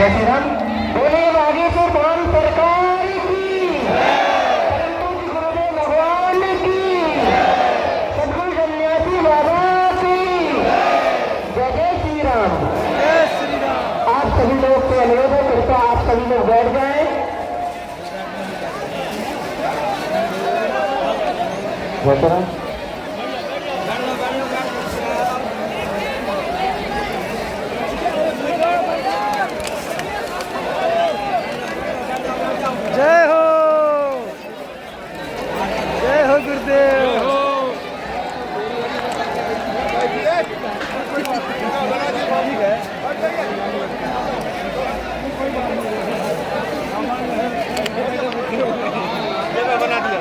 जय श्री राम। बोले आगे से धाम सरकार की, गुरुदेव भगवान की, सदगुरु सन्यासी बाबा की जय। जय श्री राम। जय श्री राम। आप सभी लोग से अनुरोध है, कृपया आप सभी लोग बैठ जाएं। जय श्री राम। जय हो गुरुदेव। बना दिया।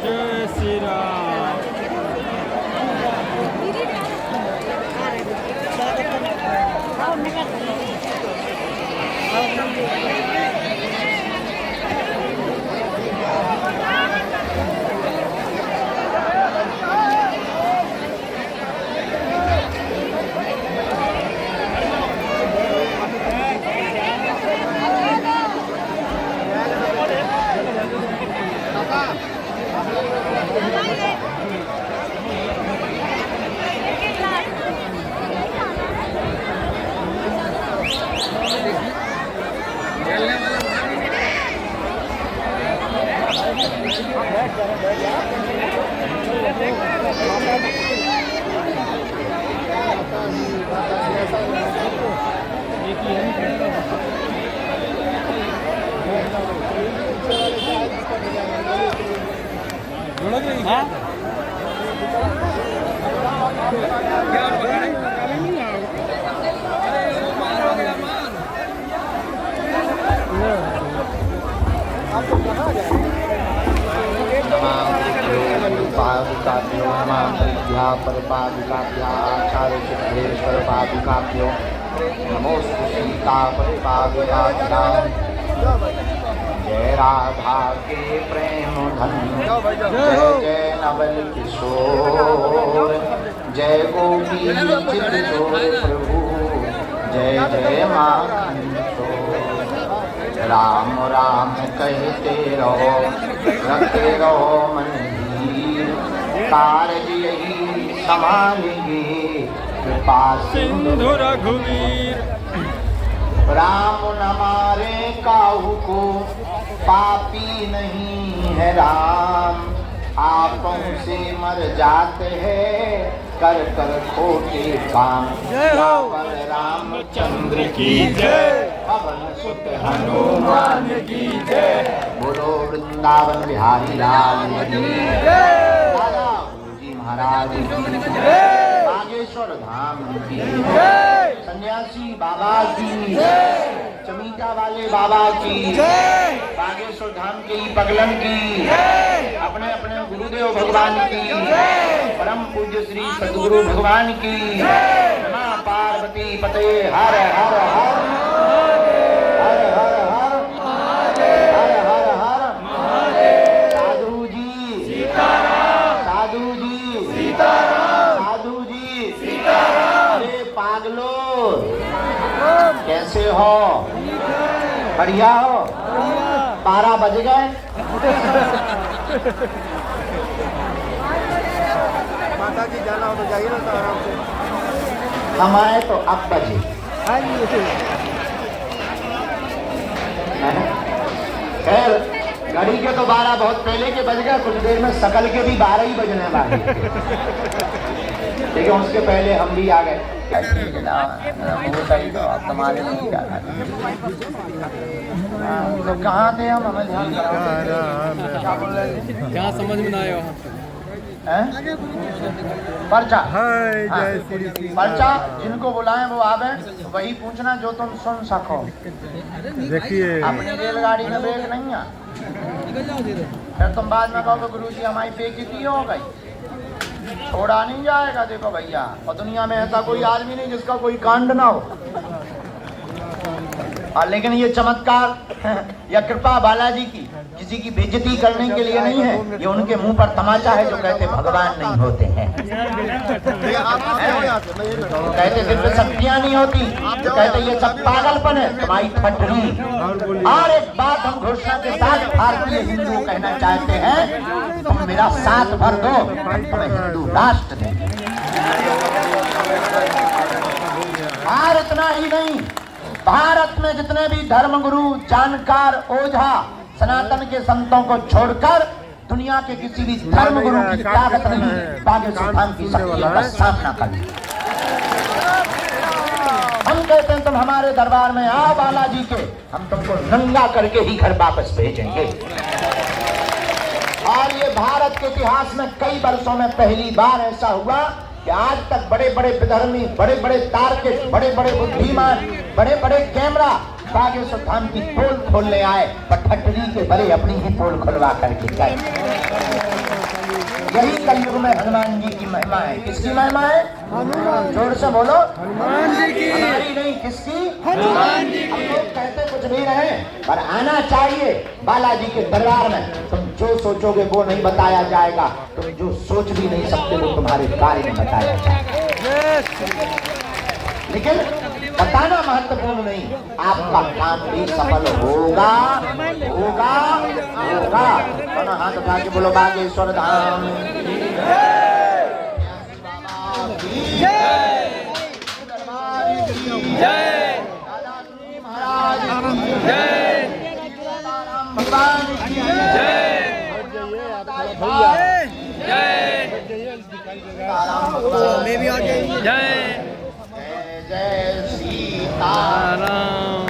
जय श्री राम। पादुकाभ्यो नमः परिपादुकाभ्या आचार्य पादुकाभ्यो नमोस्तु सीता परिपादुकाभ्यां। जय राधा के प्रेम धन, जय जय नवल किशोर, जय गोपी चित चोर प्रभु, जय जय माखन चोर। राम राम कहते रहो, रखते रहो मन धीर, कारज यही संभालेंगे कृपा सिंधु रघुवीर। राम न मारे काहू को, पापी नहीं है राम, आपों से मर जाते हैं कर कर खोटे काम। जय हो रामचंद्र की जय, पवन सुत हनुमान की जय, बोलो वृंदावन बिहारी लाल की जय, दादा गुरुजी महाराज की जय, बागेश्वर धाम की जय, सन्यासी बाबा की जय, चमीटा वाले बाबा की जय, बागेश्वर धाम की पगलन की जय, अपने अपने गुरुदेव भगवान की जय, परम पूज्य श्री सद्गुरु भगवान की जय, मां पार्वती पते हर हर हर हर हर हर हर हर हर महादेव। साधु जी सीताराम, साधु जी सीताराम, साधु जी सीताराम। अरे पागलो कैसे हो? बढ़िया हो? 12 बज गए। माता जी जाना हो तो जाइए ना, तो आराम से। हम आए तो अब बजे। खैर घड़ी के तो 12 बहुत पहले के बज गए, कुछ देर में सकल के भी 12 ही बजने वाले, लेकिन उसके पहले हम भी आ गए। कहाँ थे हम? हमें ध्यान क्या समझ में ना आया वहाँ। हैं? पर्चा हाय हाँ, जय श्री श्री पर्चा जिनको बुलाएं वो आवे, वही पूछना जो तुम सुन सको। देखिए अपनी रेलगाड़ी में ब्रेक नहीं है, फिर तुम बाद में कहोगे गुरुजी हमारी बेइज्जती हो गई। छोड़ा नहीं जाएगा। देखो भैया, और दुनिया में ऐसा कोई आदमी नहीं जिसका कोई कांड ना हो। और लेकिन ये चमत्कार या कृपा बालाजी की किसी की बेइज्जती करने के लिए नहीं है, ये उनके मुंह पर तमाचा है जो कहते भगवान नहीं होते हैं, कहते दिव्य शक्तियां नहीं होती, जो कहते ये सब पागलपन है, तुम्हारी ठटनी। और एक बात हम घोषणा के साथ भारतीय हिंदू कहना चाहते हैं, तुम मेरा साथ भर दो, तुम्हें हिंदू राष्ट्र देंगे। और इतना ही नहीं, भारत में जितने भी धर्मगुरु, जानकार, ओझा, सनातन के संतों को छोड़कर दुनिया के किसी भी धर्मगुरु की ताकत नहीं बागेश्वर धाम की शक्तियों का सामना कर। हम कहते हैं तुम हमारे दरबार में आओ बालाजी के, हम तुमको नंगा करके ही घर वापस भेजेंगे। और ये भारत के इतिहास में कई वर्षों में पहली बार ऐसा हुआ कि आज तक बड़े बड़े विधर्मी, बड़े बड़े तार्किक, बड़े बड़े बुद्धिमान, बड़े बड़े कैमरा बागेश्वर धाम की पोल खोलने आए, पर ठटरी के बड़े अपनी ही पोल खुलवा करके गए। यही कलयुग में हनुमान जी की महिमा है। किसकी महिमा है? जोर से बोलो। हनुमान जी की। हमारी नहीं, किसकी? हनुमान जी की। हम लोग कहते कुछ नहीं रहे, पर आना चाहिए बालाजी के दरबार में। तुम जो सोचोगे वो नहीं बताया जाएगा, तुम जो सोच भी नहीं सकते वो तुम्हारे कार्य में बताया जाएगा। लेकिन बताना महत्वपूर्ण नहीं, आपका काम भी सफल होगा, होगा, होगा। दोनों हाथ उठा के बोलो बागेश्वर धाम की जय, दरबार की जय, दादाजी महाराज की जय, भगवान की जय, जय, जय सीताराम।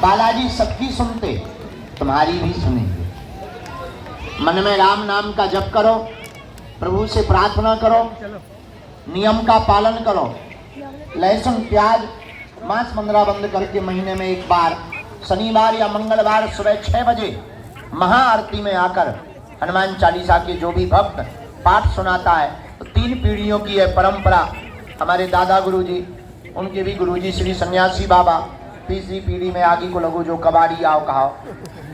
बालाजी सबकी सुनते, तुम्हारी भी सुनेंगे। मन में राम नाम का जप करो, प्रभु से प्रार्थना करो, नियम का पालन करो। लहसुन प्याज मांस मंदरा बंद करके महीने में एक बार शनिवार या मंगलवार सुबह 6 बजे महाआरती में आकर हनुमान चालीसा के जो भी भक्त पाठ सुनाता है, तो 3 पीढ़ियों की है परंपरा। हमारे दादा गुरुजी, उनके भी गुरुजी श्री सन्यासी बाबा, तीसरी पीढ़ी में आगे को लगो जो कबाड़ी आओ कहाओ।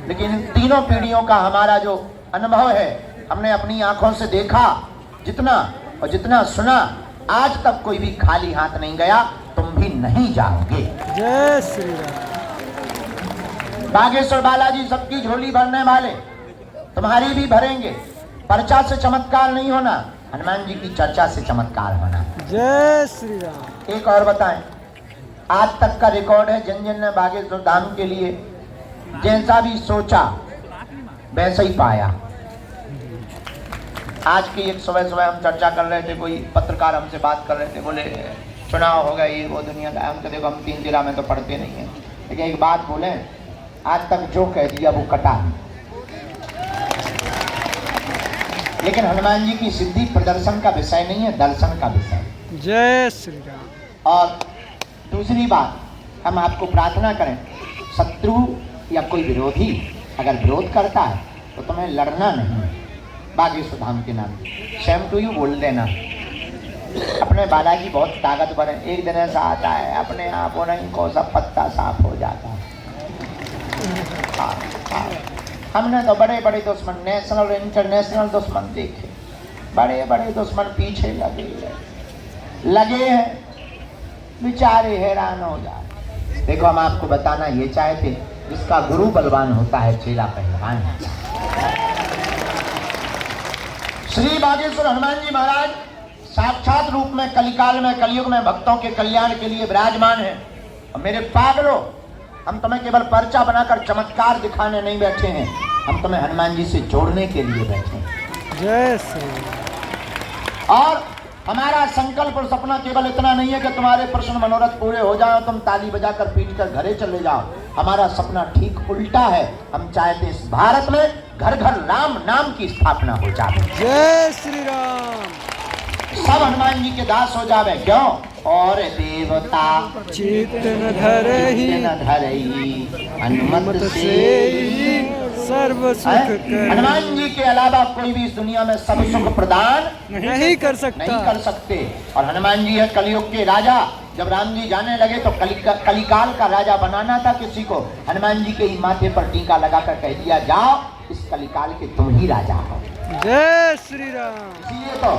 लेकिन तीनों पीढ़ियों का हमारा जो अनुभव है, हमने अपनी आंखों से देखा जितना और जितना सुना, आज तक कोई भी खाली हाथ नहीं गया, तुम भी नहीं जाओगे। जय श्री राम। बागेश्वर बालाजी सबकी झोली भरने वाले, तुम्हारी भी भरेंगे। पर्चा से चमत्कार नहीं होना, हनुमान जी की चर्चा से चमत्कार होना। जय श्री राम। एक और बताएं, आज तक का रिकॉर्ड है, जिन जिन ने बागेश्वर धाम के लिए जैसा भी सोचा वैसा ही पाया। आज की एक सुबह हम चर्चा कर रहे थे, कोई पत्रकार हमसे बात कर रहे थे, बोले चुनाव होगा ये वो दुनिया का। हम तो देखो हम 3 जिला में तो पढ़ते नहीं है, लेकिन एक बात बोले, आज तक जो कह दिया वो कटा नहीं। लेकिन हनुमान जी की सिद्धि प्रदर्शन का विषय नहीं है, दर्शन का विषय। जय श्री राम। और दूसरी बात, हम आपको प्रार्थना करें, शत्रु या कोई विरोधी अगर विरोध करता है तो तुम्हें लड़ना नहीं है। बागेश्वर धाम के नाम सेम टू यू बोल देना। अपने बालाजी बहुत ताकतवर है, एक दिन ऐसा आता है अपने आप होना इनको सब पत्ता साफ हो जाता है। हमने तो बड़े बड़े दुश्मन, नेशनल और इंटरनेशनल दुश्मन देखे, बड़े बड़े दुश्मन पीछे लगे हैं, बेचारे हैरान हो जाए। देखो हम आपको बताना ये चाहते, जिसका गुरु बलवान होता है चेला पहलवान होता है। श्री बागेश्वर हनुमान जी महाराज साक्षात रूप में कलिकाल में, कलयुग में भक्तों के कल्याण के लिए विराजमान है। और मेरे पागलों, हम तुम्हें केवल पर्चा बनाकर चमत्कार दिखाने नहीं बैठे हैं, हम तुम्हें हनुमान जी से जोड़ने के लिए बैठे हैं। जय श्री। और हमारा संकल्प और सपना केवल इतना नहीं है कि तुम्हारे प्रश्न मनोरथ पूरे हो जाओ, तुम ताली बजाकर पीट कर घरे चले जाओ। हमारा सपना ठीक उल्टा है। हम चाहते इस भारत में घर घर राम नाम की स्थापना हो जाए, जय श्री राम। सब हनुमान जी के दास हो जावे। क्यों? और देवता चित न धरहि न धरई हनुमत से सर्व सुख कर। हनुमान जी के अलावा कोई भी इस दुनिया में सब सुख प्रदान नहीं कर सकता। नहीं कर सकते। और हनुमान जी है कलयुग के राजा। जब राम जी जाने लगे तो कलिकाल का राजा बनाना था किसी को, हनुमान जी के ही माथे पर टीका लगाकर कह दिया, जाओ इस कलिकाल के तुम ही राजा हो। जय श्री राम। इसलिए तो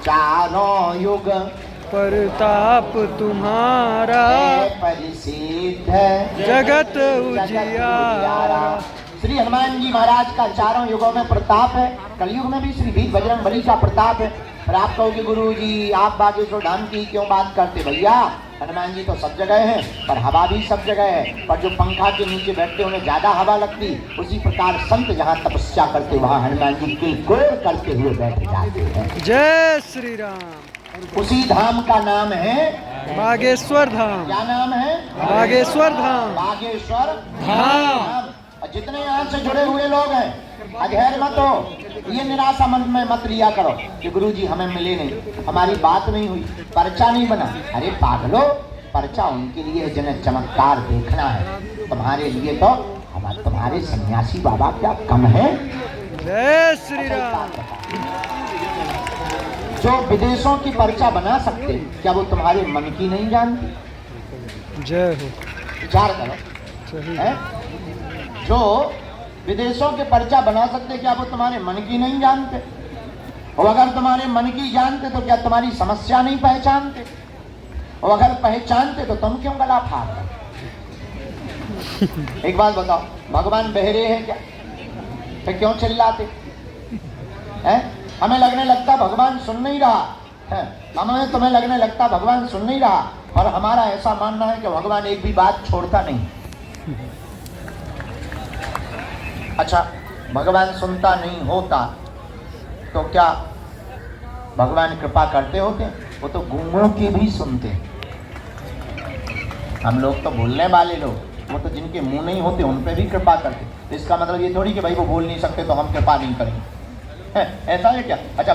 चारों युग परताप तुम्हारा परिसिद्ध जगत उजियारा। श्री हनुमान जी महाराज का चारों युगों में प्रताप है। कलयुग में भी श्री वीर बजरंग बली का प्रताप है। पर आप कहोगे गुरु जी आप बागेश्वर धाम की क्यों बात करते? भैया हनुमान जी तो सब जगह हैं, पर हवा भी सब जगह है। पर जो पंखा के नीचे बैठते उन्हें ज्यादा हवा लगती, उसी प्रकार संत जहाँ तपस्या करते वहाँ हनुमान जी की गोर करते हुए बैठ जाते हैं। जय श्री राम। उसी धाम का नाम है बागेश्वर धाम। क्या नाम है? बागेश्वर धाम। बागेश्वर धाम। और जितने यहाँ से जुड़े हुए लोग हैं, अधैर्य मत हो, ये निराशा मन में मत लिया करो कि गुरु जी हमें मिले नहीं, हमारी बात नहीं हुई, पर्चा नहीं बना। अरे पागलो, पर्चा उनके लिए जिन्हें चमत्कार देखना है। तुम्हारे लिए तो हमारे तुम्हारे सन्यासी बाबा क्या कम है? जय श्री राम। जो विदेशों की पर्चा बना सकते, क्या वो तुम्हारे मन की नहीं जानती? जय हो। विचार करो, सही है? जो विदेशों के पर्चा बना सकते, क्या वो तुम्हारे मन की नहीं जानते? और अगर तुम्हारे मन की जानते तो क्या तुम्हारी समस्या नहीं पहचानते? और अगर पहचानते तो तुम क्यों गला फाड़ रहे? एक बात बताओ, भगवान बहरे हैं क्या? फिर क्यों चिल्लाते हैं? हमें लगने लगता भगवान सुन नहीं रहा है, हमें तुम्हें लगने लगता भगवान सुन नहीं रहा, और हमारा ऐसा मानना है कि भगवान एक भी बात छोड़ता नहीं। अच्छा, भगवान सुनता नहीं होता तो क्या भगवान कृपा करते होते? वो तो गूंगों की भी सुनते। हम लोग तो बोलने वाले लोग, वो तो जिनके मुंह नहीं होते उन पे भी कृपा करते। तो इसका मतलब ये थोड़ी कि भाई वो बोल नहीं सकते तो हम कृपा नहीं करेंगे, ऐसा है क्या? अच्छा,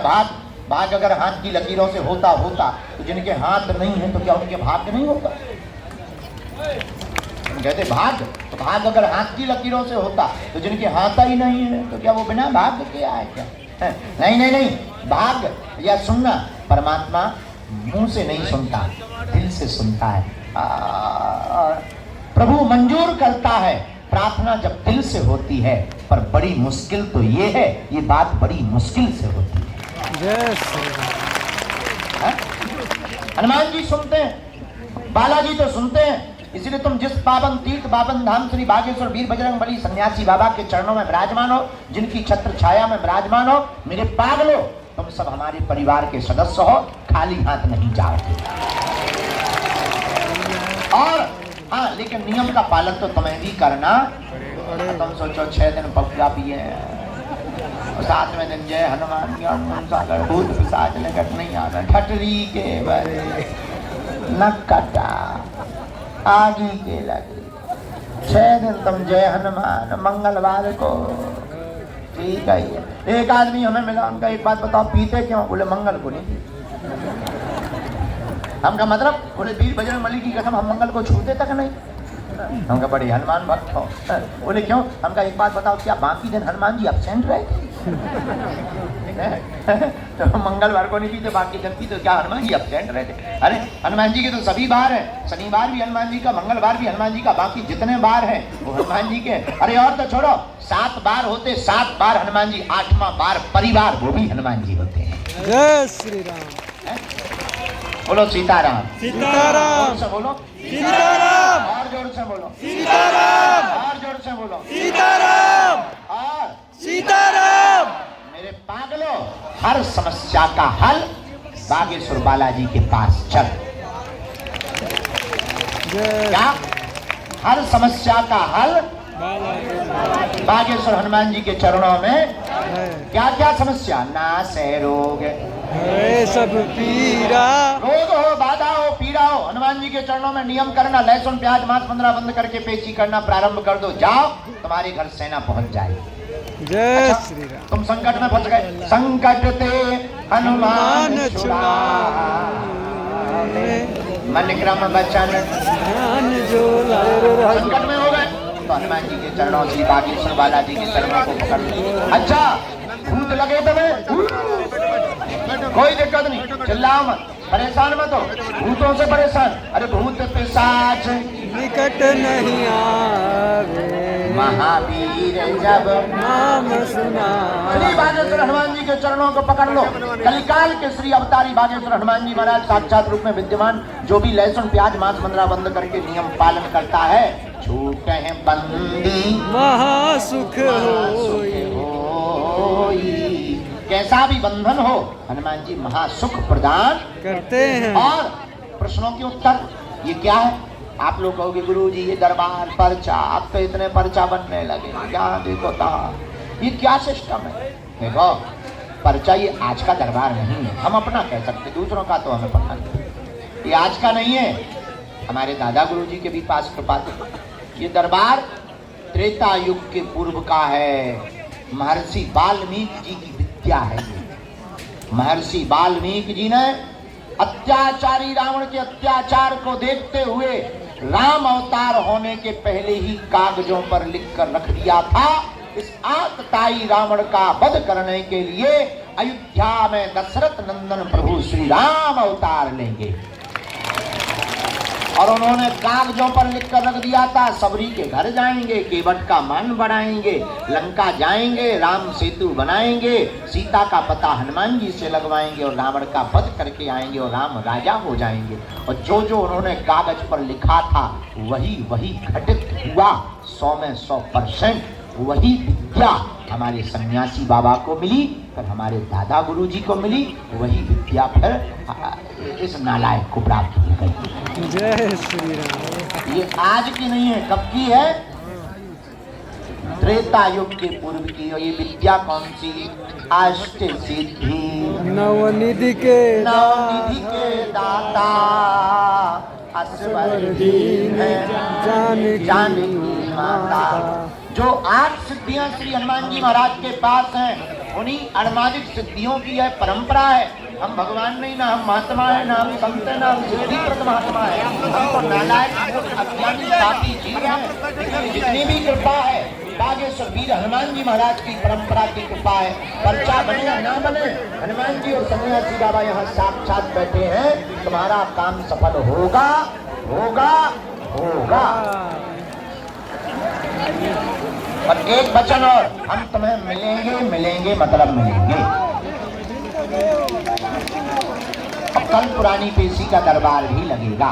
भाग अगर हाथ की लकीरों से होता तो जिनके हाथ नहीं है तो क्या उनके भाग्य नहीं होता? कहते भाग, तो भाग अगर हाथ की लकीरों से होता तो जिनके हाथ ही नहीं है तो क्या वो बिना भाग्य के आए क्या? नहीं, भाग या सुनना परमात्मा मुंह से नहीं सुनता, दिल से सुनता है। प्रभु मंजूर करता है प्रार्थना जब दिल से होती है, पर बड़ी मुश्किल तो ये है, ये बात बड़ी मुश्किल से होती है। जय श्री राम। हनुमान जी सुनते हैं, बालाजी तो सुनते हैं। इसलिए तुम जिस पावन तीर्थ पावन धाम श्री बागेश्वर वीर बजरंग बली सन्यासी बाबा के चरणों में विराजमान हो, जिनकी छत्र छाया में विराजमान हो, मेरे पागलो, तुम सब हमारे परिवार के सदस्य हो, खाली हाथ नहीं जाओगे। और हाँ, लेकिन नियम का पालन तो तुम्हें भी करना। तुम सोचो 6 दिन पक्का पिए, 7वें दिन जय हनुमान सागर भूत पिशाच निकट नहीं आना, ठटरी के बरे न कटा आगे के लगे। 6 दिन तुम जय हनुमान, मंगलवार को ठीक है। एक आदमी हमें मिला, उनका एक बात बताओ, पीते क्यों? बोले मंगल को नहीं। हमका मतलब बोले वीर बजरंग बली की कसम हम मंगल को छूते तक नहीं। हमका बड़े हनुमान भक्त हो। बोले क्यों? हमका एक बात बताओ, क्या बाकी दिन हनुमान जी एब्सेंट रहे? तो मंगलवार को नहीं पीते, बाकी दिन पीते, क्या हनुमान जी एब्सेंट रहते? अरे हनुमान जी के तो सभी बार हैं, शनिवार भी हनुमान जी का, मंगलवार भी हनुमान जी का, बाकी जितने बार हैं वो हनुमान जी के। अरे और तो छोड़ो, 7 बार होते, 7 बार हनुमान जी, 8वां बार परिवार वो भी हनुमान जी होते हैं। जय श्री राम। बोलो सीताराम। सीताराम। जोर से बोलो सीताराम। और जोर से बोलो सीताराम। और जोर से बोलो सीताराम। और सीताराम। मेरे पागलों, हर समस्या का हल बागेश्वर बालाजी के पास चल। क्या? हर समस्या का हल बागेश्वर हनुमान जी के चरणों में। क्या क्या समस्या? नाश है रोग, सब पीरा, रोग हो, बाधा हो, पीड़ा हो, हनुमान जी के चरणों में नियम करना, लहसुन प्याज मांस 15 बंद करके पेची करना प्रारंभ कर दो। जाओ, तुम्हारे घर सेना पहुंच जाएगी। जय श्री राम। तुम संकट में फंस गए, संकट ते हनुमान छुड़ावे, मन क्रम वचन ध्यान जो लाए। संकट में हो गए तो हनुमान जी के चरणों से, बागेश्वर बालाजी के चरणों को पकड़ लो। अच्छा, भूत लगे तुम्हें, कोई दिक्कत नहीं, चिल्लाओ मत, परेशान मत हो, भूतों से परेशान। अरे भूत पिशाच निकट नहीं आवे, महावीर जब नाम सुना। श्री बागेश्वर हनुमान जी के चरणों को पकड़ लो। कलिकाल के श्री अवतारी बागेश्वर हनुमान जी महाराज साक्षात रूप में विद्यमान, जो भी लहसुन प्याज मांस 15 बंद करके नियम पालन करता है, छूटे हैं बंदी महासुख होई। कैसा भी बंधन हो, हनुमान जी महासुख प्रदान करते हैं। और प्रश्नों के उत्तर, ये क्या है? आप लोग कहोगे गुरु जी ये दरबार पर्चा, अब तो इतने पर्चा बनने लगे, क्या देखो ता, ये क्या सिस्टम है? देखो, पर्चा ये आज का दरबार नहीं है, हम अपना कह सकते, दूसरों का तो हमें पता नहीं। ये आज का नहीं है, हमारे दादा गुरु जी के भी पास कृपा थी। ये दरबार त्रेता युग के पूर्व का है, महर्षि वाल्मीकि जी की विद्या है। महर्षि वाल्मीकि जी ने अत्याचारी रावण के अत्याचार को देखते हुए राम अवतार होने के पहले ही कागजों पर लिखकर रख दिया था, इस आतताई रावण का वध करने के लिए अयोध्या में दशरथ नंदन प्रभु श्री राम अवतार लेंगे। और उन्होंने कागजों पर लिखकर रख दिया था, सबरी के घर जाएंगे, केवट का मान बढ़ाएंगे, लंका जाएंगे, राम सेतु बनाएंगे, सीता का पता हनुमान जी से लगवाएंगे और रावण का वध करके आएंगे और राम राजा हो जाएंगे। और जो जो उन्होंने कागज पर लिखा था वही वही घटित हुआ, 100 में 100%। वही विद्या हमारे सन्यासी बाबा को मिली, फिर हमारे दादा गुरु जी को मिली, वही विद्या फिर इस नालायक को प्राप्त हो गई। जय श्री राम। ये आज की नहीं है, कब की है? त्रेता युग के पूर्व की। और ये विद्या कौन सी? अष्ट सिद्धि नवनिधि के दाता, असवर दीन जानकी माता। जो 8 सिद्धियां श्री हनुमान जी महाराज के पास हैं, उन्हीं अणमादिक सिद्धियों की यह परंपरा है। हम भगवान नहीं, ना हम महात्मा है, ना हम संत है, ना हम सिद्धिप्रद महात्मा है, हम तो नालायक अज्ञानी पापी जीव हैं। जितनी भी कृपा है बागेश्वर वीर हनुमान जी महाराज की परंपरा की कृपा है। पर्चा बने या ना बने, हनुमान जी और सन्यासी बाबा यहाँ साक्षात बैठे हैं, तुम्हारा काम सफल होगा होगा होगा। और एक वचन और, हम तुम्हें मिलेंगे मिलेंगे मतलब मिलेंगे। और कल पुरानी पेशी का दरबार भी लगेगा,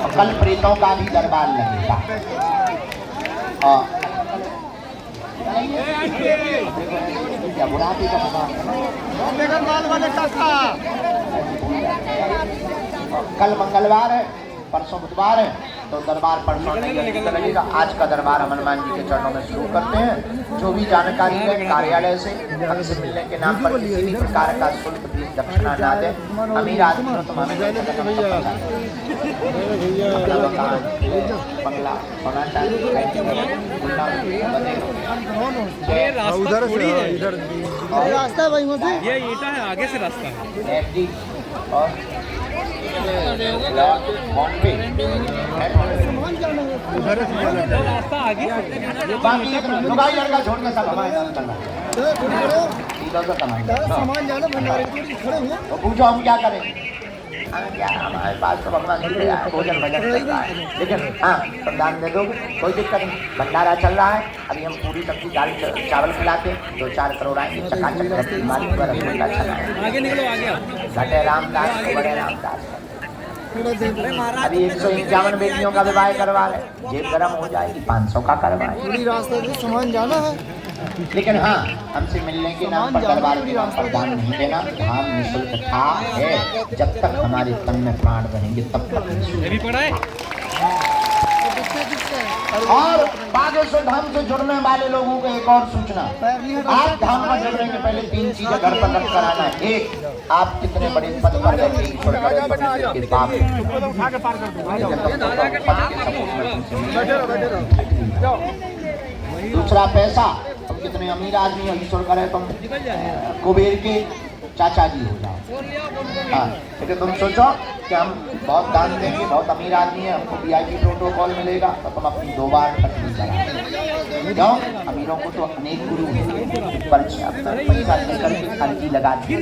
और कल प्रेतों का भी दरबार लगेगा। और बुढ़ापे का कल मंगलवार है, परसों बुधवार है, तो दरबार परसों लगेगा। आज का दरबार हनुमान जी के चरणों में शुरू करते हैं। जो भी जानकारी है कार्यालय से हमसे मिलने के नाम पर किसी भी प्रकार का शुल्क भी दक्षिणा ना दें। अमीर आदमी हो तो बंगला होना चाहिए। उधर से इधर रास्ता भाई मुझे ये ईटा है, आगे से रास्ता है। और रास्ता आगे बाकी लुगाई लड़का छोड़ के सब हमारे साथ चल रहा है। इधर से कमाएंगे। सामान जाना भंडारे के लिए खड़े हुए। तो पूछो हम क्या करें? हमें क्या, हमारे पास तो भगवान मिल गया है, भोजन भजन चल रहा है। लेकिन हाँ, प्रदान दे दोगे कोई दिक्कत नहीं। भंडारा चल रहा है, अभी हम पूरी सब्जी दाल चावल खिलाते, 2-4 करोड़ आएंगे, चकाचक मालिक पर रसगुल्ला चलाएंगे। आगे निकलो, आगे घटे रामदास को बड़े रामदास। अभी 151 बेटियों का विवाह करवा रहे, जेब गर्म हो जाएगी, 500 का करवाए। पूरी रास्ते से सामान जाना है। लेकिन हाँ, हमसे मिलने के नाम पर दरबार के नाम पर दान नहीं देना। धाम निःशुल्क था है, जब तक हमारे तन में प्राण रहेंगे तब तक निःशुल्क। और बागेश्वर धाम से जुड़ने वाले लोगों को एक और सूचना, आप धाम पर जुड़ने के पहले 3 चीजें घर पर रख कर आना है। 1, आप कितने बड़े पद पर बैठे ईश्वर करे के पाप दूसरा पैसा, तुम कितने अमीर आदमी हो, ईश्वर करे तुम कुबेर के चाचा जी हो जाओ। हाँ, लेकिन तुम सोचो कि हम बहुत दान देंगे, बहुत अमीर आदमी है, हमको VIP प्रोटोकॉल मिलेगा, तो तुम अपनी 2 बार खर्च करा। क्यों? अमीरों को तो अनेक गुरु पर पैसा लेकर के खर्ची लगाते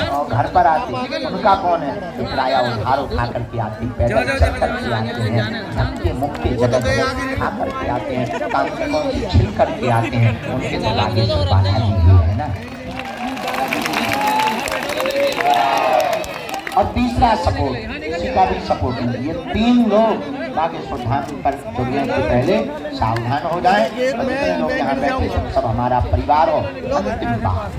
और घर पर आते, उनका कौन है? किराया उधार उठा करके आते, पैदल चल करके आते हैं, धक्के मुक्के जगत में खा करके आते हैं, काम से छिल करके आते हैं, उनके तो आगे बाधा दी है ना। और तीसरा सपोर्ट, किसी का भी सपोर्ट नहीं। ये 3 लोग बागेश्वर धाम पर जुड़ने से पहले सावधान हो जाएं। जितने लोग यहाँ बैठे सब हमारा परिवार हो। अंतिम बात,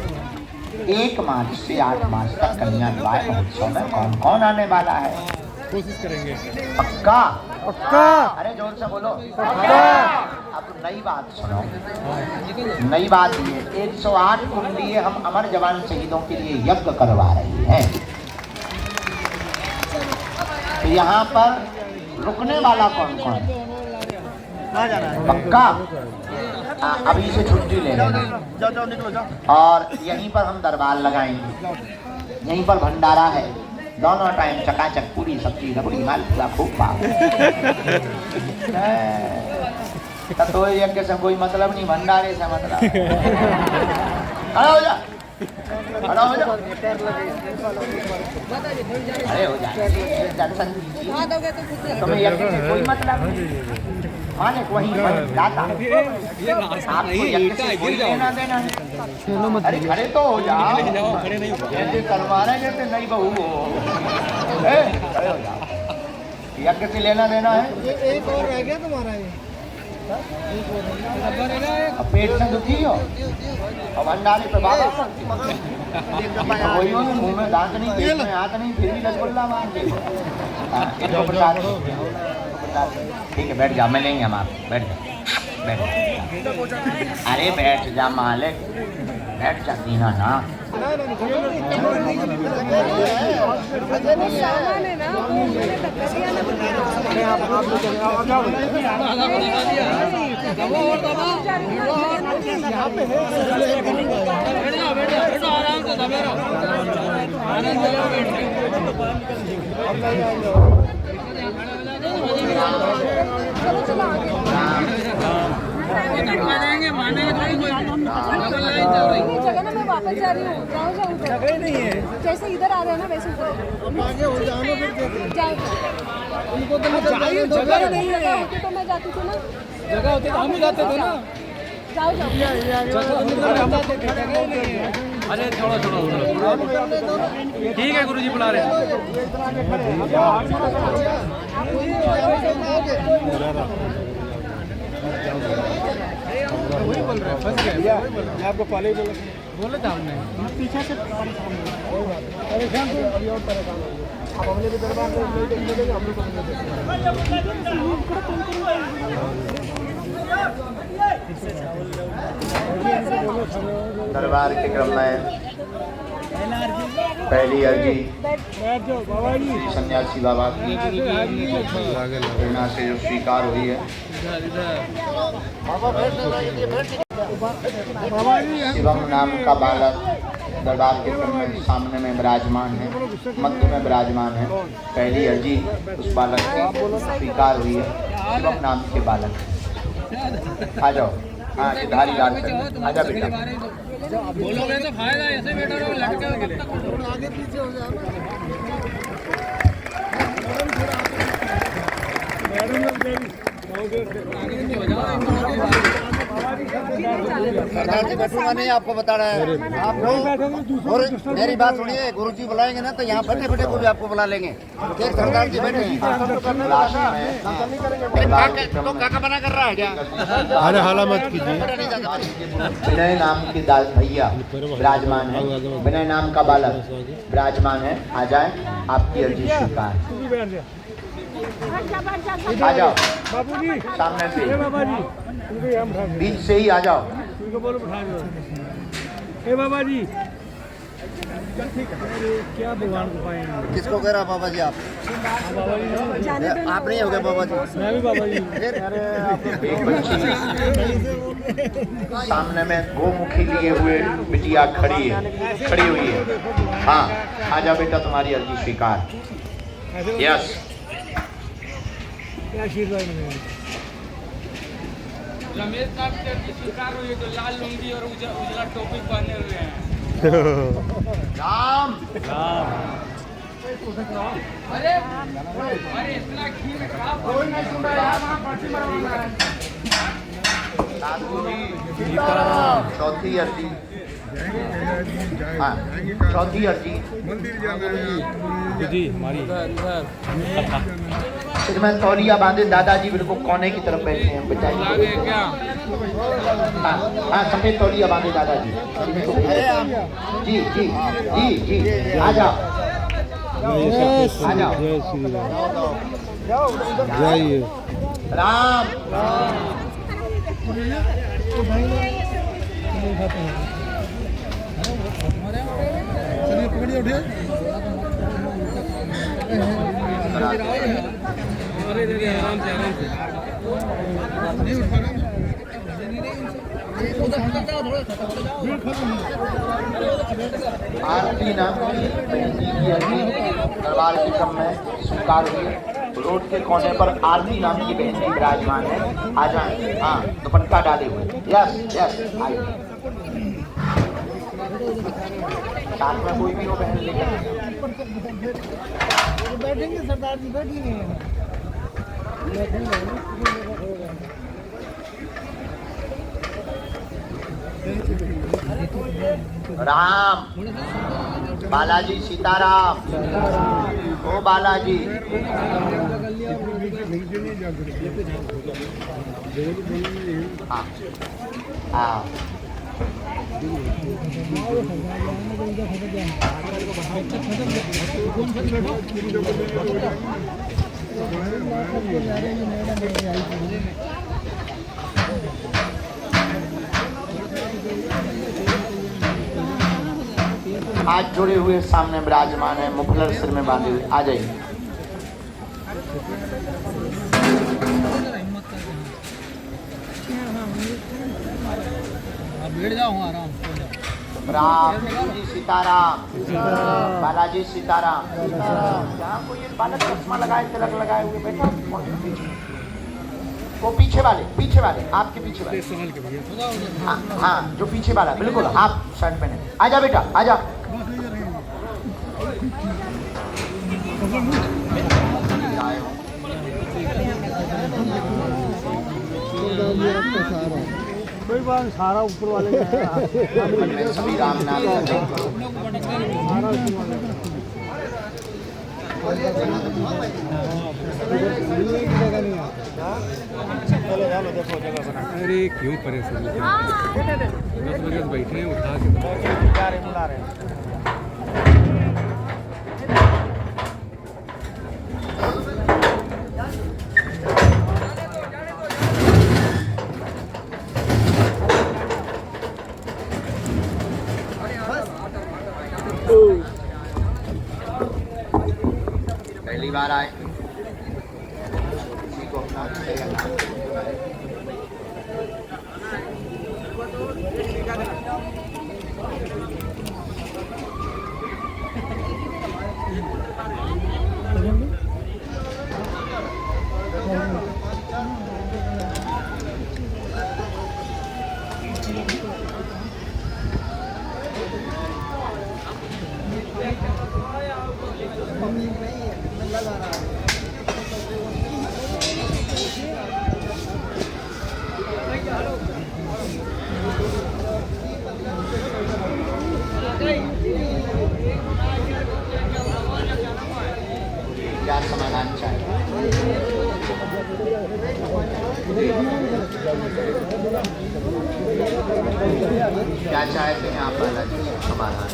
1 मार्च से 8 मार्च तक कन्या विवाह महोत्सव में कौन कौन आने वाला है? कोशिश करेंगे। पक्का पक्का। अरे जोर से बोलो पक्का। अब नई बात सुनो, नई बात ये 108 कुंडलीय हम अमर जवान शहीदों के लिए यज्ञ करवा रहे हैं। तो यहाँ पर रुकने वाला कौन कौन है? पक्का? अभी से छुट्टी ले लेंगे और यहीं पर हम दरबार लगाएंगे। यहीं पर भंडारा है, दोनों टाइम चकाचक, पूरी सब्जी रबड़ी मालपुआ खूब पाओ। तो यज्ञ से कोई मतलब नहीं, भंडारे से मतलब। खड़ा हो जा, खड़ा हो जा, अरे हो जा। दर्शन तुम्हें यज्ञ से कोई मतलब नहीं, मालिक वही दाता। आपको यज्ञ से कोई लेना देना है। अरे खड़े तो हो जाओ, जैसे तलवार है, जैसे नई बहू हो। खड़े हो जाओ, यज्ञ से लेना देना है। एक और रह गया तुम्हारा ये। पेट में दुखी हो और भंडारे पे बाबा कोई मुंह में दांत नहीं, पेट में हाथ नहीं, फिर भी रसगुल्ला मांगे। ठीक है, बैठ जाओ, मिलेंगे हम आप। बैठ जाओ, बैठ जाओ। अरे बैठ जा मालिक, बैठ जा दीना ना। जगह ना, मैं वापस जा रही हूँ। जाओ जाओ, जगह नहीं है। जैसे इधर आ रहे हैं ना वैसे उधर आगे हो जाओ ना, फिर जाओ। उनको तो मैं जगह नहीं है। होती तो मैं जाती थी ना, जगह होती तो हम ही जाते थे ना। जाओ जाओ। अरे छोड़ो छोड़ो छोड़ो, ठीक है गुरुजी बुला रहे हैं। वही बोल रहे हैं, फंस गए। मैं आपको पहले ही बोला था हमने। पीछे से परेशान तो अभी और परेशान हो गए। अब हमने भी दरबार में मिलेंगे, हम लोग को दरबार के क्रम में पहली अर्जी सन्यासी बाबा की प्रेरणा से जो स्वीकार हुई है। शिवम नाम का बालक दरबार के क्रम में सामने में विराजमान है, मध्य में विराजमान है। पहली अर्जी उस बालक की स्वीकार हुई है, शिवम नाम के बालक। आ जाओ, हाँ धारी लाल आजा बेटा। बोलोगे तो फायदा, ऐसे बैठा रहो लटके हुए। आगे पीछे हो जाओ। सरदार जी बैठूंगा नहीं, आपको बता रहा है। आप लोग और मेरी बात सुनिए, गुरु जी बुलाएंगे ना तो यहाँ बैठे बैठे को भी आपको बुला लेंगे। एक सरदार जी बैठे हैं। तो काका बना कर रहा है क्या? अरे हाला मत कीजिए। विनय नाम के भैया विराजमान है, विनय नाम का बालक विराजमान है। आ जाए, आपकी अर्जी स्वीकार। आ जाओ सामने से, बीच से ही आ जाओ। बाबा जी क्या भगवान को पाएंगे? किसको कह रहा बाबा जी आप? जाने दो ना, आप नहीं हो गए बाबा जी? मैं भी बाबा जी। एक बच्ची सामने में गोमुखी लिए हुए बिटिया खड़ी हुई है। हाँ, आजा बेटा, तुम्हारी अर्जी स्वीकार। यस, क्या आशीर्वाद मिलेगा? रमेश साहब की अर्जी स्वीकार हुई है, तो लाल लुंगी और उजला टोपी पहने हुए हैं। राम अरे अरे इतना घी में कहा कोई नहीं सुन रहा है, वहाँ पर्ची मरवाना है। चौथी अर्जी। हाँ, चौथी अर्जी। जी हमारी इसमें तौलिया बांधे दादाजी बिल्कुल कोने की तरफ बैठे हैं, बताइए क्या? हाँ, सफेद तौलिया बांधे दादाजी। जी जी जी जी, आ जाओ आ जाओ। जय श्री राम। जय राम चलिए पकड़िए, उठिए। आराम से आराम से। नहीं उठाना। आरती नाम की बहन जी की अर्जी दरबार के क्रम में स्वीकार हुई है। रोड के कोने पर आरती नाम की बहन जी विराजमान है। आ जाए। हाँ, दुपट्टा डाले हुए। यस यस, आइए। साथ में कोई भी हो बहन लेकर। बैठेंगे सरदार जी, बैठेंगे। राम बालाजी सीताराम। ओ बालाजी। हाँ हाँ, हाथ जोड़े हुए सामने विराजमान है, मुफलर सिर में बांधे हुए। आ जाइए। बैठ जाओ आराम। राम जी सीताराम। बालाजी सीताराम। यहाँ कोई एक बालक चश्मा लगाए, तिलक लगाए हुए बैठा। वो पीछे वाले आपके पीछे वाले। हाँ हाँ, जो पीछे वाला बिल्कुल हाफ शर्ट पहने। आजा बेटा, आजा। कोई बात, सारा ऊपर वाले का है। सभी राम नाम अरे क्यों परेशान? 10 बजे बैठे हैं, उठा के बुला रहे हैं। पहली बार आए, किसी को अपना नाम क्या समाधान चाहिए? क्या चाहते हैं आप बालाजी समाधान?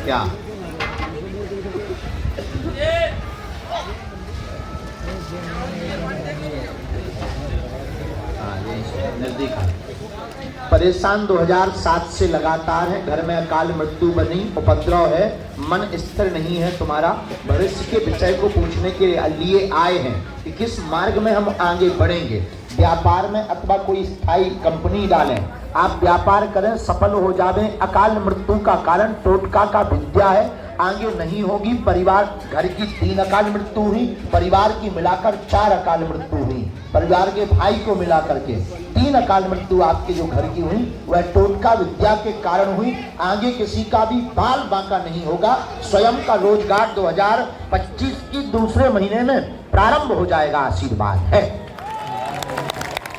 क्या हाँ, ये नजदीक है। परेशान 2007 से लगातार है, घर में अकाल मृत्यु बनी, उपद्रव है, मन स्थिर नहीं है तुम्हारा, भविष्य के विषय को पूछने के लिए आए हैं कि किस मार्ग में हम आगे बढ़ेंगे। व्यापार में अथवा कोई स्थायी कंपनी डालें, आप व्यापार करें, सफल हो जावें। अकाल मृत्यु का कारण टोटका का विद्या है, आगे नहीं होगी। परिवार, घर की 3 अकाल मृत्यु हुई, परिवार की मिलाकर 4 अकाल मृत्यु हुई, परिवार के भाई को मिला करके 3 अकाल मृत्यु आपके जो घर की हुई वह टोटका विद्या के कारण हुई। आगे किसी का भी बाल बांका नहीं होगा। स्वयं का रोजगार 2025 की दूसरे महीने में प्रारंभ हो जाएगा, आशीर्वाद है।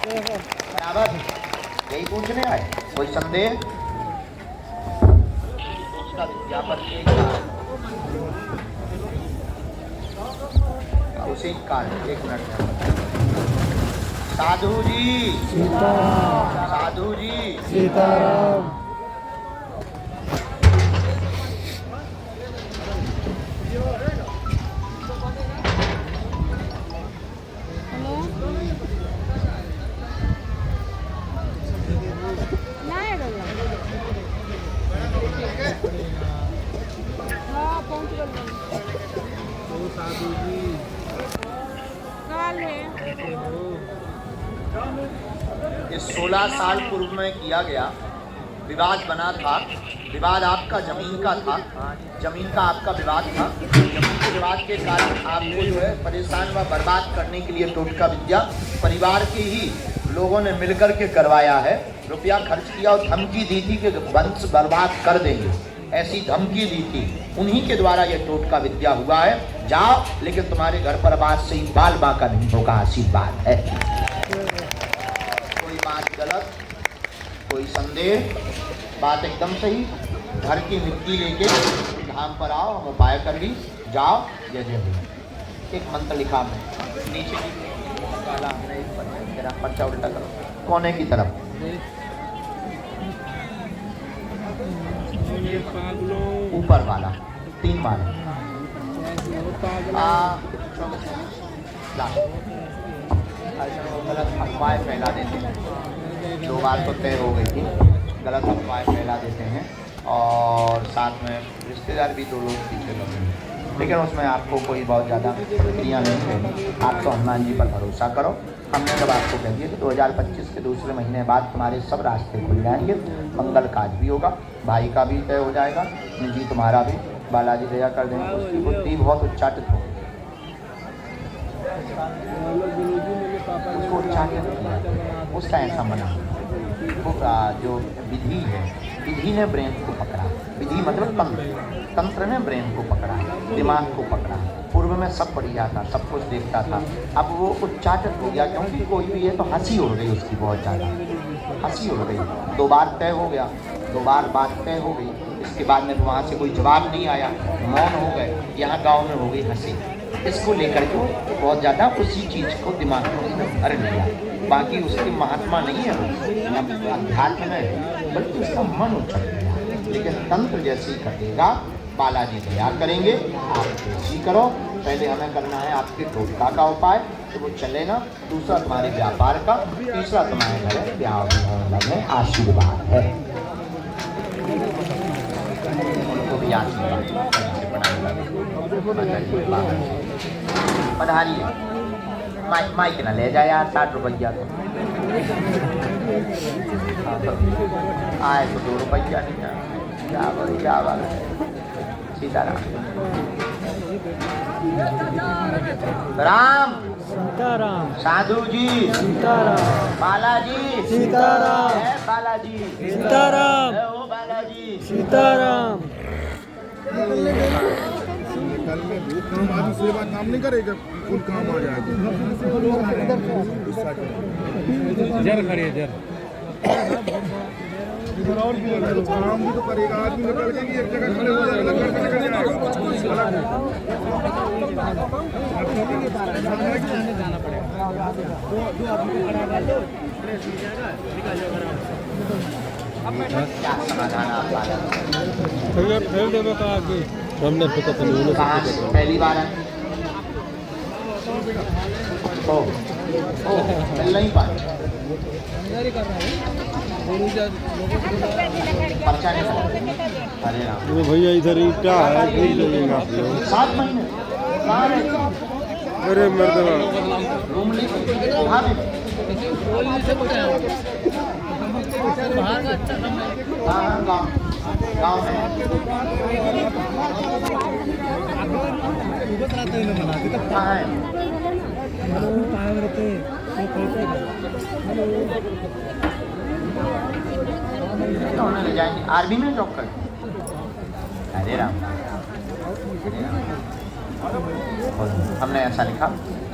बराबर यही पूछने आए, कोई संदेह? उसी कारण 1 मिनट। साधु जी सीताराम, साधु जी सीताराम। ये 16 साल पूर्व में किया गया विवाद बना था। विवाद आपका जमीन का था, जमीन का आपका विवाद था। जमीन के विवाद के कारण आपको जो है परेशान व बर्बाद करने के लिए टोटका विद्या परिवार के ही लोगों ने मिलकर के करवाया है। रुपया खर्च किया और धमकी दी थी कि वंश बर्बाद कर देंगे, ऐसी धमकी दी थी। उन्हीं के द्वारा ये टोटका विद्या हुआ है। जाओ, लेकिन तुम्हारे घर पर आज से ही बाल बांका नहीं होगा, आशीर्वाद है। कोई बात गलत, कोई संदेह? बात एकदम सही। घर की मिट्टी लेके धाम पर आओ, हम उपाय कर ली। जाओ, जय जय भैया। एक मंत्र लिखा मैं नीचे तेरा पर्चा उल्टा करो, कोने की तरफ। ऊपर वाला 3 बार। गलत अफवाह फैला देते हैं। 2 बार तो तय हो गई थी, गलत अफवाह फैला देते हैं। और साथ में रिश्तेदार भी 2 लोग पीछे लगे हैं, लेकिन उसमें आपको कोई बहुत ज़्यादा प्रतिक्रिया नहीं देनी। आप तो हनुमान जी पर भरोसा करो। हमने जब आपको कह दिया कि 2025 के दूसरे महीने बाद तुम्हारे सब रास्ते खुल जाएंगे, मंगल काज भी होगा, भाई का भी तय हो जाएगा, निजी तुम्हारा भी, बालाजी दया कर देंगे। उसकी बुद्धि बहुत उच्चाटित हो, उसको उच्चाटित किया, उसका ऐसा मना। वो जो विधि है, विधि ने ब्रेन को पकड़ा। विधि मतलब तंत्र, तंत्र ने ब्रेन को पकड़ा, दिमाग को पकड़ा। पूर्व में सब बढ़िया था, सब कुछ देखता था, अब वो उच्चाटित हो गया। क्योंकि कोई भी है तो हंसी उड़ गई उसकी, बहुत ज़्यादा हंसी उड़ गई। 2 बार तय हो गया, 2 बार बात तय हो गई। इसके बाद में वहाँ से कोई जवाब नहीं आया, मौन हो गए। यहाँ गांव में हो गई हंसी। इसको लेकर के बहुत ज़्यादा उसी चीज़ को दिमाग में भर लिया। बाकी उसकी महात्मा नहीं है, अध्यात्म है, बल्कि उसका मन उछल गया। लेकिन तंत्र जैसे ही कटेगा, बालाजी दया करेंगे। आप जैसी करो, पहले हमें करना है आपके टोटका का उपाय, तो वो चले ना। दूसरा तुम्हारे व्यापार का, तीसरा तुम्हारे घर ब्याह होने लगे, आशीर्वाद है। उनको भी आशीर्वाद पधारिए। माइक ना ले जाए यार, 60 रुपया तो आए तो 2 रुपया नहीं है। क्या बात है। सीताराम राम सीताराम, साधु जी सीताराम, बालाजी सीताराम, बालाजी सीताराम, ओ बालाजी सीताराम। कल में बहुत काम आदमी सेवा काम नहीं करेगा, फुल काम आ जाएगा। जर खड़े जर और भी काम भी तो करेगा आदमी, निकल के एक जगह खड़े हो जाएगा, घर पे निकल जाएगा। जाना पड़ेगा, 2 आदमी खड़ा कर लो, फ्रेश हो जाएगा, निकल जाएगा। क्या समाधान आप फेल देवे का आगे हमने पता नहीं पहली बार है। ओ मिल नहीं पाए पर्चा नहीं मिला। अरे राम अरे भैया इधर ईटा है, नहीं लगेगा आप लोग। 7 महीने कहाँ रहते हो? अरे मर्दवा रूम ली कहाँ पे? हाँ गाँव में कहाँ है? उन्हें ले जाएंगे आर्मी में जॉब कर। अरे राम हमने ऐसा लिखा,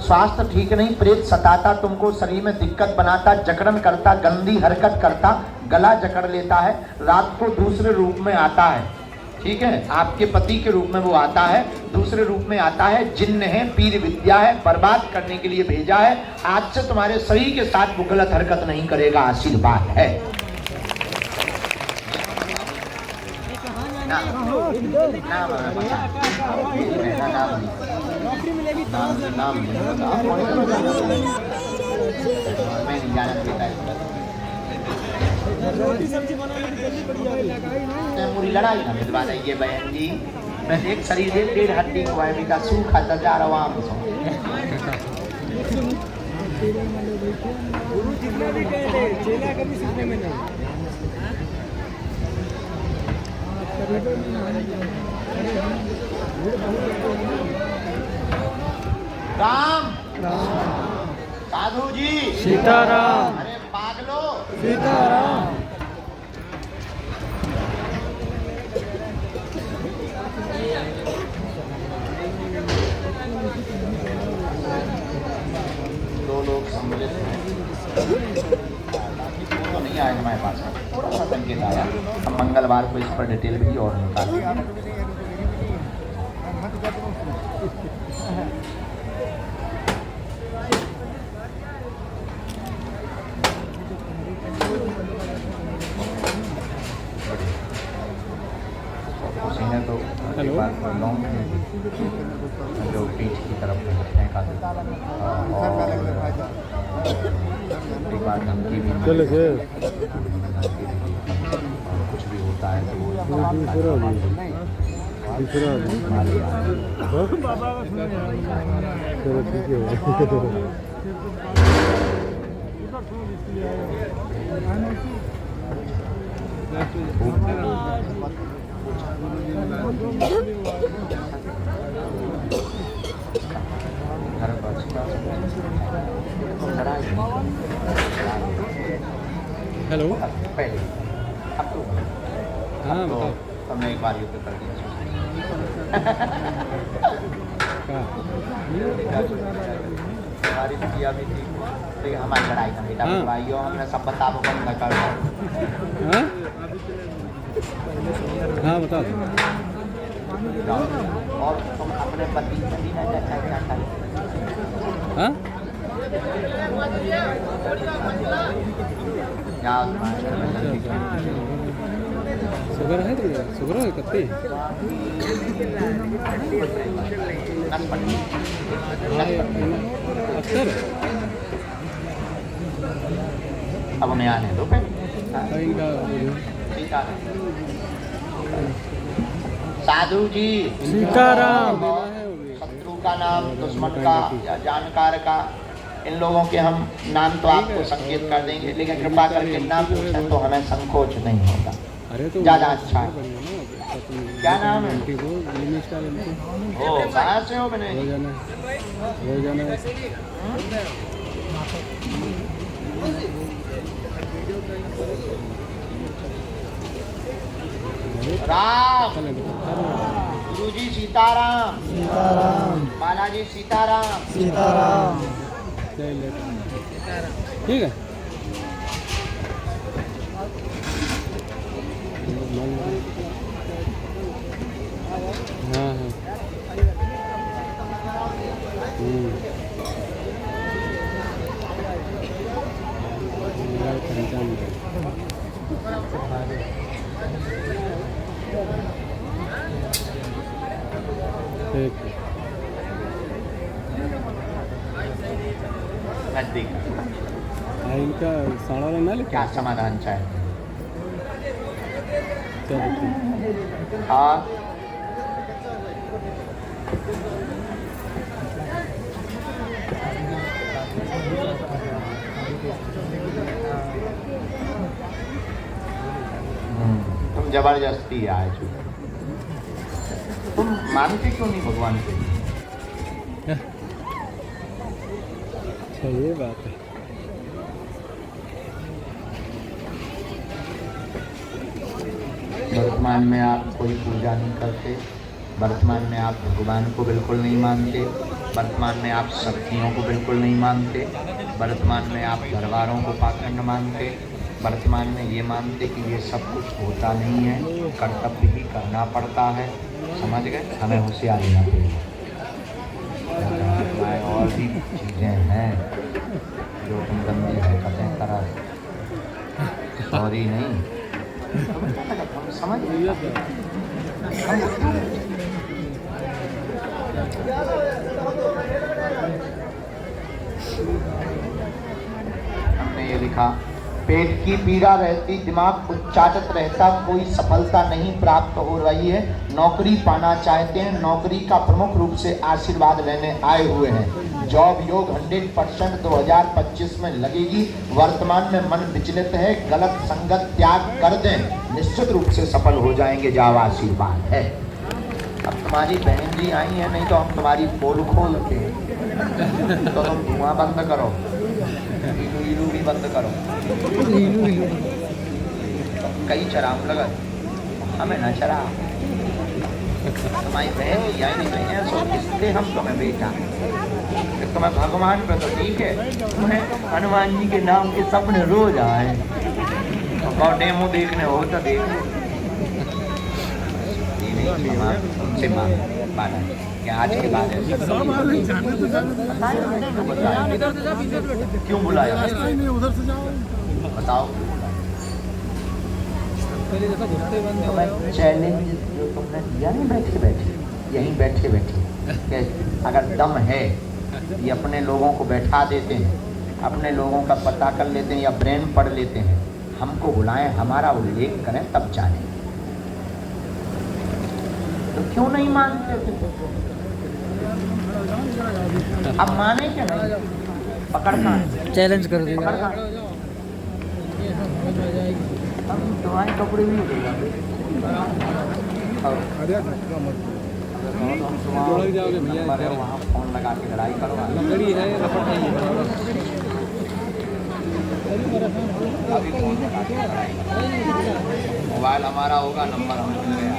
स्वास्थ्य ठीक नहीं, प्रेत सताता तुमको, शरीर में दिक्कत बनाता, जकड़न करता, गंदी हरकत करता, गला जकड़ लेता है, रात को दूसरे रूप में आता है। ठीक है, आपके पति के रूप में वो आता है, दूसरे रूप में आता है, जिन्न है, पीर विद्या है, बर्बाद करने के लिए भेजा है। आज से तुम्हारे शरीर के साथ वो गलत हरकत नहीं करेगा, आशीर्वाद है। पूरी लड़ाई ना मिलवा देंगे बहन जी। मैं एक शरीर 1.5 हड्डी को है का सूखा जा रहा वहाँ गुरु जितना भी कहे चेला कभी सीखने में नहीं। राम साधु जी सीताराम। अरे पागलो सीताराम। दो लोग सम्मिलित हैं, तो नहीं आए हमारे पास, थोड़ा सा संकेत आया। हम मंगलवार को इस पर डिटेल भी और निकालेंगे। उसी ने तो एक बार लॉन्ग जो पीठ की तरफ फेंका और एक बार धमकी भी चले गए। कुछ भी होता है तो वो दूसरा चलो ठीक है। हेलो पहले अब तो हाँ बताओ। हमने एक बार युद्ध कर दिया। हमारी बिटिया भी थी, लेकिन हमारी लड़ाई का बेटा भाई हमने सब बताओ बंद कर हाँ हाँ बताओ। और तुम अपने पति हाँ शुगर है तो शुगर है कितनी अक्सर अब उन्हें आने दो साधु जी सीताराम। शत्रु का नाम, दुश्मन का या जानकार का, इन लोगों के हम नाम तो आपको संकेत कर देंगे, लेकिन कृपा करके नाम पूछें तो हमें संकोच नहीं होगा। अरे तो ज्यादा अच्छा है। क्या नाम है? ओ कहाँ से हो बने? राम गुरुजी सीताराम। सीताराम। बालाजी सीताराम। सीताराम। ठीक है। हाँ हाँ ठीक है। देख इनका साड़ा ना ले क्या समाधान चाहे। चलो हाँ तुम जबरदस्ती आए छो। तुम मानते क्यों नहीं भगवान को? अच्छा ये बात है। वर्तमान में आप कोई पूजा नहीं करते, वर्तमान में आप भगवान को बिल्कुल नहीं मानते, वर्तमान में आप शक्तियों को बिल्कुल नहीं मानते, वर्तमान में आप दरबारों को पाखंड मानते, वर्तमान में ये मानते कि ये सब कुछ होता नहीं है, कर्तव्य ही करना पड़ता है। समझ गए? हमें होशियार रहना चाहिए। और भी चीज़ें हैं जो तुम गंदी हरकतें करा, सॉरी नहीं, हम समझ हमने ये लिखा, पेट की पीड़ा रहती, दिमाग उच्चाटत रहता, कोई सफलता नहीं प्राप्त हो रही है, नौकरी पाना चाहते हैं, नौकरी का प्रमुख रूप से आशीर्वाद लेने आए हुए हैं, जॉब योग 100% 2025 में लगेगी, वर्तमान में मन विचलित है, गलत संगत त्याग कर दें, निश्चित रूप से सफल हो जाएंगे, जाओ आशीर्वाद है। अब तुम्हारी बहन जी आई है, नहीं तो हम तुम्हारी पोल खोल के तो तुम धुआं बंद करो, हीलू भी बंद करो, कई चराम लगा हमें न चरा। तुम्हारी बहन जी आई नहीं है, सो इसलिए हम तुम्हें बेटा, तुम्हें भगवान पे तो ठीक है, तुम्हें हनुमान जी के नाम के सपने रोज आए, तो डेमो देखने हो तो देख उनसे मांगा क्या आज के बाद क्यों बुलाया? उधर से जाओ, बताओ। चैलेंज जो तुमने दिया नहीं बैठे बैठे, यहीं बैठे बैठे, अगर दम है ये अपने लोगों को बैठा देते हैं, अपने लोगों का पता कर लेते हैं या ब्रेन पढ़ लेते हैं, हमको बुलाएं, हमारा उल्लेख करें तब जाने। तो क्यों नहीं मानते थे? अब माने क्या नहीं? पकड़ना चैलेंज कर देगा। हम तुम्हारे कपड़े भी देगा वहाँ फोन लगा के लड़ाई करवा, लकड़ी है, रपट नहीं है। अभी फोन लगा के लड़ाई करवा, मोबाइल हमारा होगा, नंबर हम मिल गया,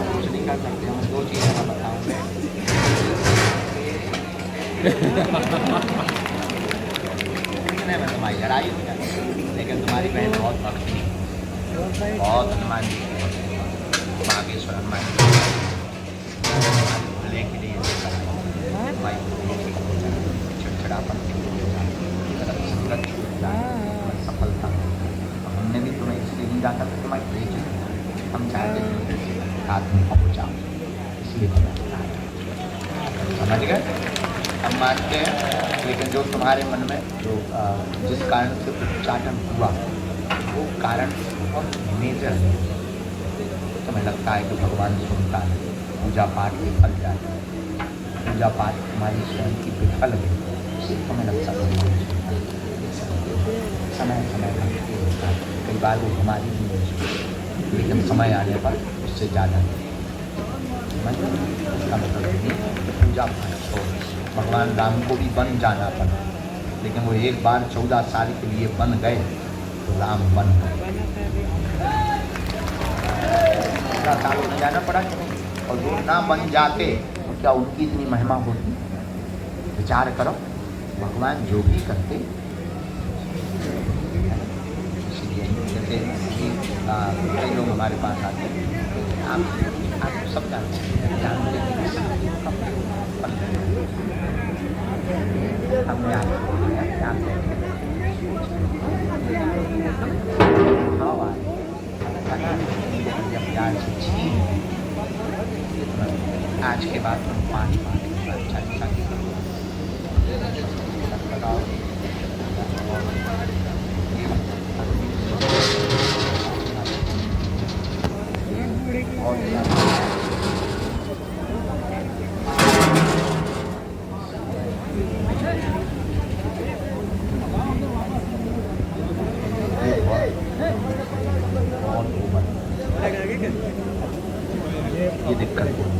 कुछ नहीं कर सकते। हम दो चीज़ें मैं बताऊँगे, इतने में तुम्हारी लड़ाई हो जाए, लेकिन तुम्हारी बहन बहुत भक्ति, बहुत हनुमान जी, बागेश्वर हनुमान जी भले के लिए चिड़चिड़ापन संगत सफलता। हमने भी तुम्हें इसलिए नहीं डाका था, तुम्हारी प्रेज हम चाहते थे आदमी पहुँचाओ, इसलिए समझ गए? हम मानते हैं, लेकिन जो तुम्हारे मन में जो जिस कारण से उच्चाटन हुआ वो कारण बहुत मेजर है। तुम्हें लगता है कि भगवान सुनता है, पूजा पाठ विफल जाए, पूजा पाठ तुम्हारी स्वयं की विफल है, इसलिए तुम्हें लगता है समय समय पर होता है, कई बार वो हमारी भी नहीं सुनती, लेकिन समय आने पर उससे ज़्यादा इसका मतलब नहीं पूजा पाठ छोड़। भगवान राम को भी बन जाना पड़ा, लेकिन वो एक बार 14 साल के लिए बन गए तो राम बन गए। 14 साल में जाना पड़ा कि नहीं? और वो ना बन जाते तो क्या उनकी इतनी महिमा होती? विचार करो, भगवान जो भी करते, इसलिए जैसे कई लोग हमारे पास आते हैं, आप सब जानते हैं, हमने आज आज के बाद 5 चालीसा ये दिक्कत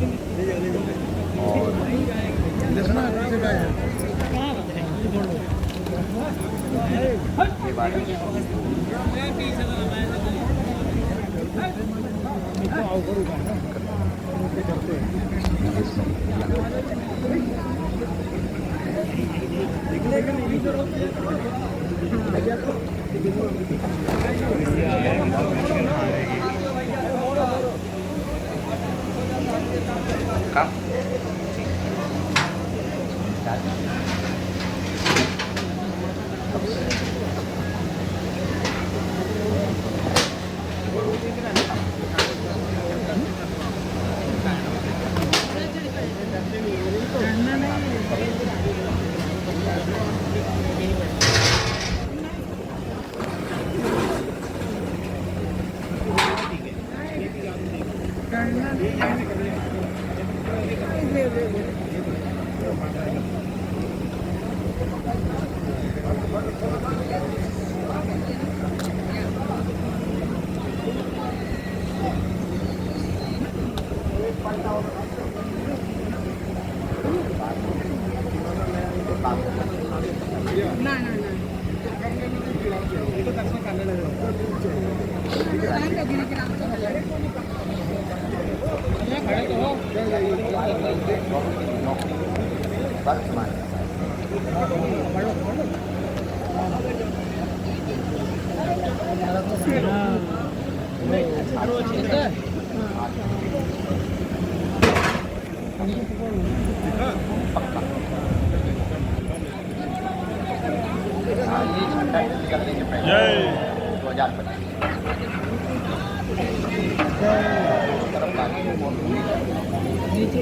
नीचे